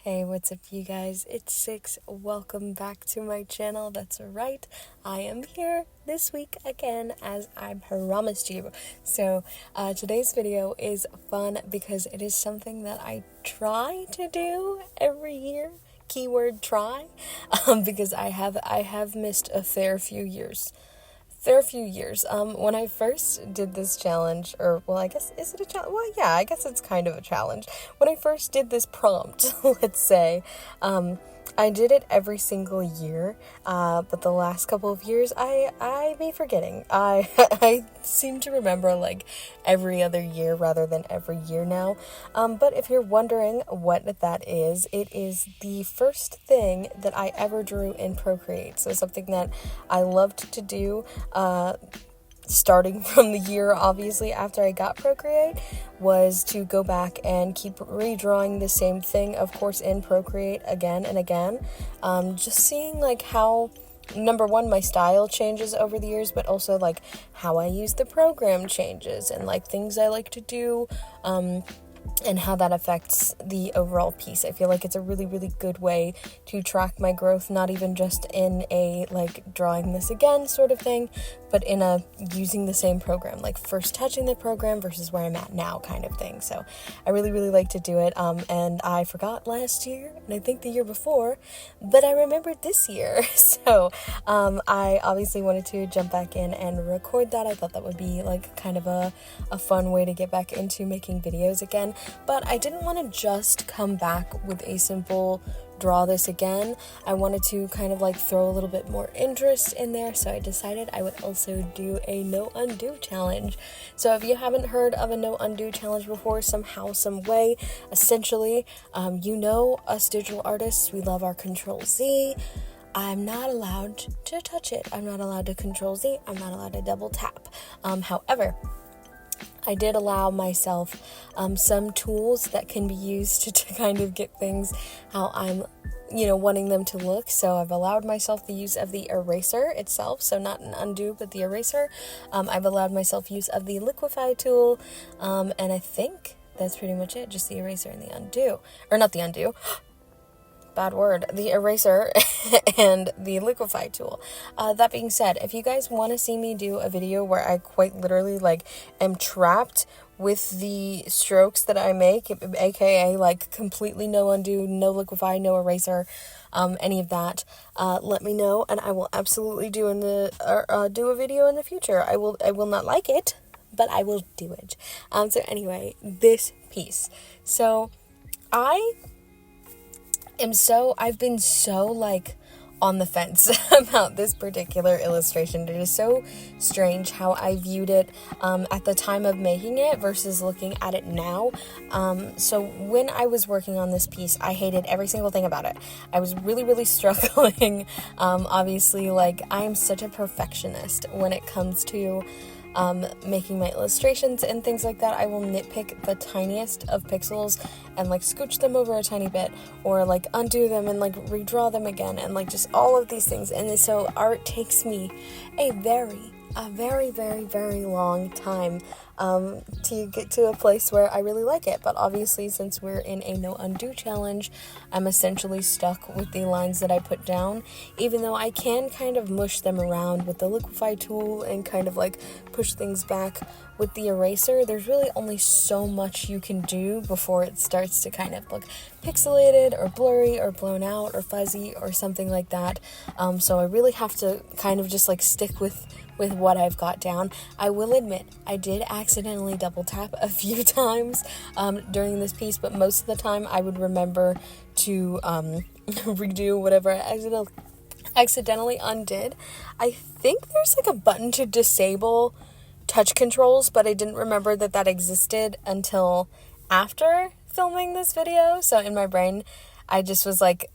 Hey, what's up, you guys? It's Six. Welcome back to my channel. That's right. I am here this week again, as I promised you. So, today's video is fun because it is something that I try to do every year. Keyword try, because I have missed a fair few years. When I first did this challenge, I guess, is it a challenge? Well, yeah, I guess it's kind of a challenge. When I first did this prompt, let's say, I did it every single year, but the last couple of years, I be forgetting. I seem to remember, like, every other year rather than every year now. But if you're wondering what that is, it is the first thing that I ever drew in Procreate. So something that I loved to do, starting from the year, obviously, after I got Procreate, was to go back and keep redrawing the same thing, of course, in Procreate again and again. Just seeing, like, how, number one, my style changes over the years, but also, like, how I use the program changes, and, like, things I like to do, and how that affects the overall piece. I feel like it's a really, really good way to track my growth, not even just in a, like, drawing this again sort of thing, but in a using the same program, like first touching the program versus where I'm at now kind of thing. So I really, really like to do it, and I forgot last year, and I think the year before, but I remembered this year. So I obviously wanted to jump back in and record that. I thought that would be, like, kind of a fun way to get back into making videos again. But I didn't want to just come back with a simple draw this again. I wanted to kind of, like, throw a little bit more interest in there, so I decided I would also do a no undo challenge. So if you haven't heard of a no undo challenge before, somehow, some way, essentially, us digital artists, we love our Control Z. I'm not allowed to touch it. I'm not allowed to Control Z. I'm not allowed to double tap. However, I did allow myself some tools that can be used to kind of get things how I'm, wanting them to look. So I've allowed myself the use of the eraser itself, so not an undo, but the eraser. I've allowed myself use of the liquify tool, and I think that's pretty much it, just the eraser and the undo. Or not the undo. Bad word, the eraser and the liquify tool. That being said, if you guys want to see me do a video where I quite literally, like, am trapped with the strokes that I make, aka, like, completely no undo, no liquify, no eraser, any of that, let me know, and I will absolutely do a video in the future. I will not like it, but I will do it. So anyway, this piece. So I've been so, like, on the fence about this particular illustration. It is so strange how I viewed it at the time of making it versus looking at it now. So when I was working on this piece, I hated every single thing about it. I was really, really struggling. Obviously, like, I am such a perfectionist when it comes to making my illustrations and things like that. I will nitpick the tiniest of pixels and, like, scooch them over a tiny bit, or, like, undo them and, like, redraw them again, and, like, just all of these things. And so art takes me a very, very, very long time to get to a place where I really like it. But obviously, since we're in a no undo challenge, I'm essentially stuck with the lines that I put down, even though I can kind of mush them around with the liquify tool and kind of, like, push things back with the eraser. There's really only so much you can do before it starts to kind of look pixelated or blurry or blown out or fuzzy or something like that. So I really have to kind of just, like, stick with what I've got down. I will admit, I did accidentally double tap a few times during this piece, but most of the time I would remember to redo whatever I accidentally undid. I think there's, like, a button to disable touch controls, but I didn't remember that existed until after filming this video. So in my brain, I just was, like,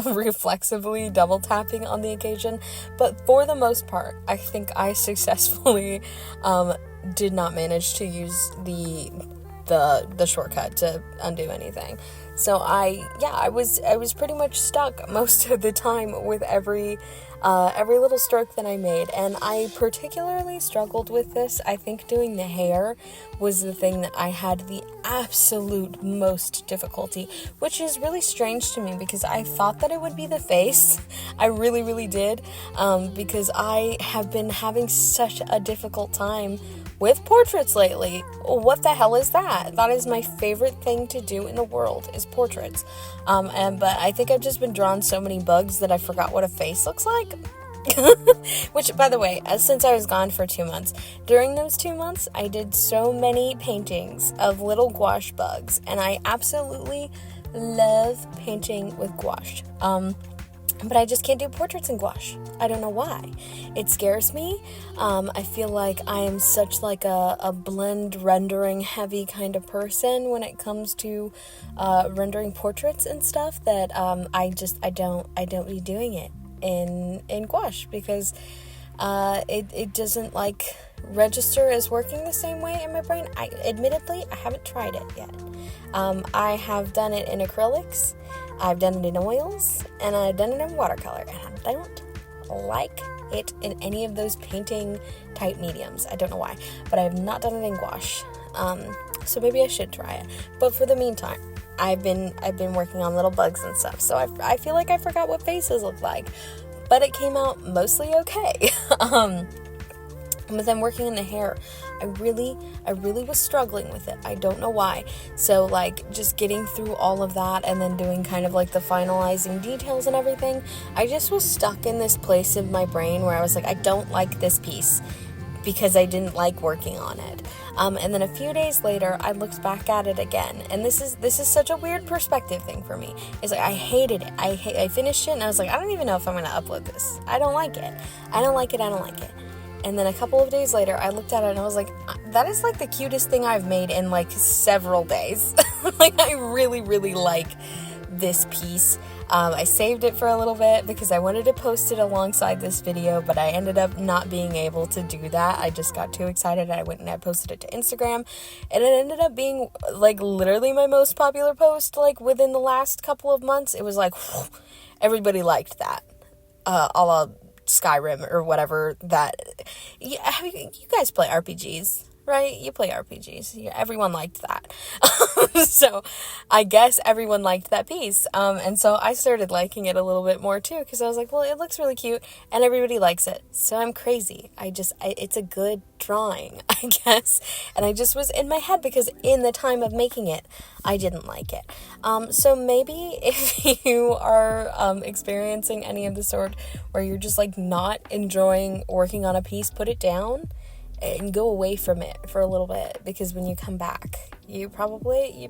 reflexively double tapping on the occasion. But for the most part, I think I successfully did not manage to use the shortcut to undo anything. So I was pretty much stuck most of the time with every little stroke that I made, and I particularly struggled with this. I think doing the hair was the thing that I had the absolute most difficulty, which is really strange to me because I thought that it would be the face. I really, really did, because I have been having such a difficult time with portraits lately. What the hell is that? That is my favorite thing to do in the world, is portraits. But I think I've just been drawing so many bugs that I forgot what a face looks like. Which, by the way, since I was gone for 2 months, during those 2 months, I did so many paintings of little gouache bugs, and I absolutely love painting with gouache. But I just can't do portraits in gouache. I don't know why. It scares me. I feel like I am such like a blend rendering heavy kind of person when it comes to rendering portraits and stuff that I don't be doing it in gouache because it doesn't like register as working the same way in my brain. Admittedly, I haven't tried it yet. I have done it in acrylics, I've done it in oils, and I've done it in watercolor, and I don't like it in any of those painting type mediums. I don't know why, but I have not done it in gouache. So maybe I should try it. But for the meantime, I've been working on little bugs and stuff, so I feel like I forgot what faces look like, but it came out mostly okay. But then working in the hair, I really was struggling with it. I don't know why. So like just getting through all of that and then doing kind of like the finalizing details and everything, I just was stuck in this place of my brain where I was like, I don't like this piece because I didn't like working on it. And then a few days later, I looked back at it again, and this is such a weird perspective thing for me. It's like I hated it. I finished it, and I was like, I don't even know if I'm gonna upload this. I don't like it. I don't like it. And then a couple of days later, I looked at it and I was like, that is like the cutest thing I've made in like several days. Like I really, really like this piece. I saved it for a little bit because I wanted to post it alongside this video, but I ended up not being able to do that. I just got too excited. I went and I posted it to Instagram, and it ended up being like literally my most popular post like within the last couple of months. It was like, whew, everybody liked that. A la Skyrim or whatever that. Yeah, you guys play RPGs, right? You play RPGs. Yeah, everyone liked that. So I guess everyone liked that piece. And so I started liking it a little bit more too, because I was like, well, it looks really cute and everybody likes it. So I'm crazy. It's a good drawing, I guess. And I just was in my head because in the time of making it, I didn't like it. So maybe if you are experiencing any of the sort where you're just like not enjoying working on a piece, put it down and go away from it for a little bit, because when you come back, you probably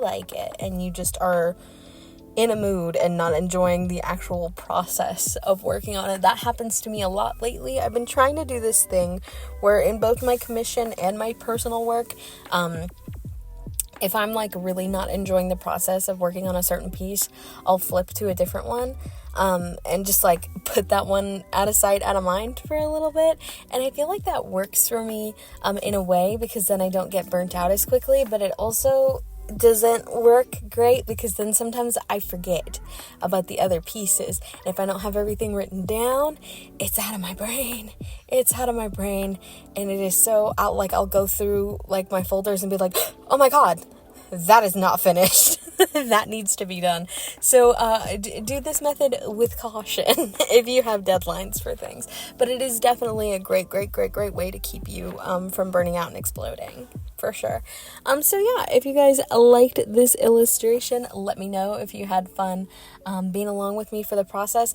like it, and you just are in a mood and not enjoying the actual process of working on it. That happens to me a lot lately. I've been trying to do this thing where in both my commission and my personal work, if I'm like really not enjoying the process of working on a certain piece, I'll flip to a different one. And just like put that one out of sight, out of mind for a little bit. And I feel like that works for me in a way, because then I don't get burnt out as quickly, but it also doesn't work great because then sometimes I forget about the other pieces. And if I don't have everything written down, it's out of my brain. And it is so out, like I'll go through like my folders and be like, oh my God, that is not finished. That needs to be done. So do this method with caution if you have deadlines for things. But it is definitely a great way to keep you from burning out and exploding, for sure. So yeah, if you guys liked this illustration, let me know if you had fun being along with me for the process.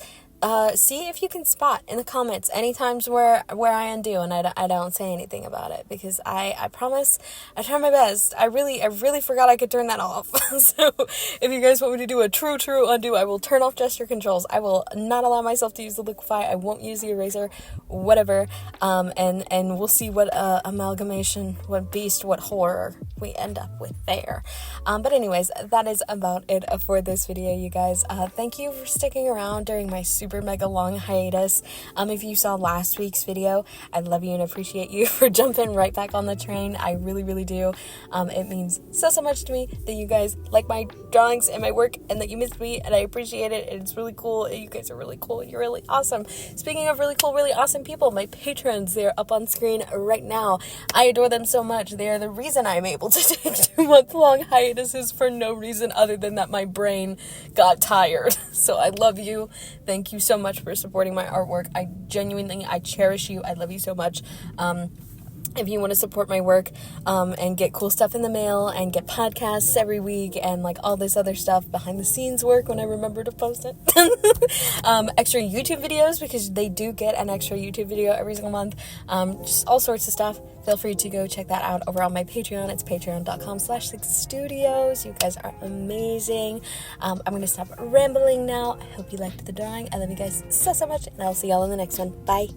See if you can spot in the comments any times where I undo and I don't say anything about it, because I promise I try my best. I really forgot I could turn that off. So if you guys want me to do a true undo, I will turn off gesture controls. I will not allow myself to use the liquify. I won't use the eraser, whatever. And we'll see what amalgamation, what beast, what horror we end up with there. But anyways, that is about it for this video, you guys. Thank you for sticking around during my super super mega long hiatus. If you saw last week's video, I love you and appreciate you for jumping right back on the train. I really, really do. It means so much to me that you guys like my drawings and my work and that you missed me, and I appreciate it. It's really cool. You guys are really cool. You're really awesome. Speaking of really cool, really awesome people, my patrons, they're up on screen right now. I adore them so much. They are the reason I'm able to take 2-month-long hiatuses for no reason other than that my brain got tired. So I love you. Thank you so much for supporting my artwork. I cherish you. I love you so much. If you want to support my work and get cool stuff in the mail and get podcasts every week and like all this other stuff, behind the scenes work when I remember to post it, extra YouTube videos, because they do get an extra YouTube video every single month, just all sorts of stuff, feel free to go check that out over on my Patreon. It's patreon.com/6studios. You guys are amazing. I'm going to stop rambling now. I hope you liked the drawing. I love you guys so much, and I'll see y'all in the next one. Bye.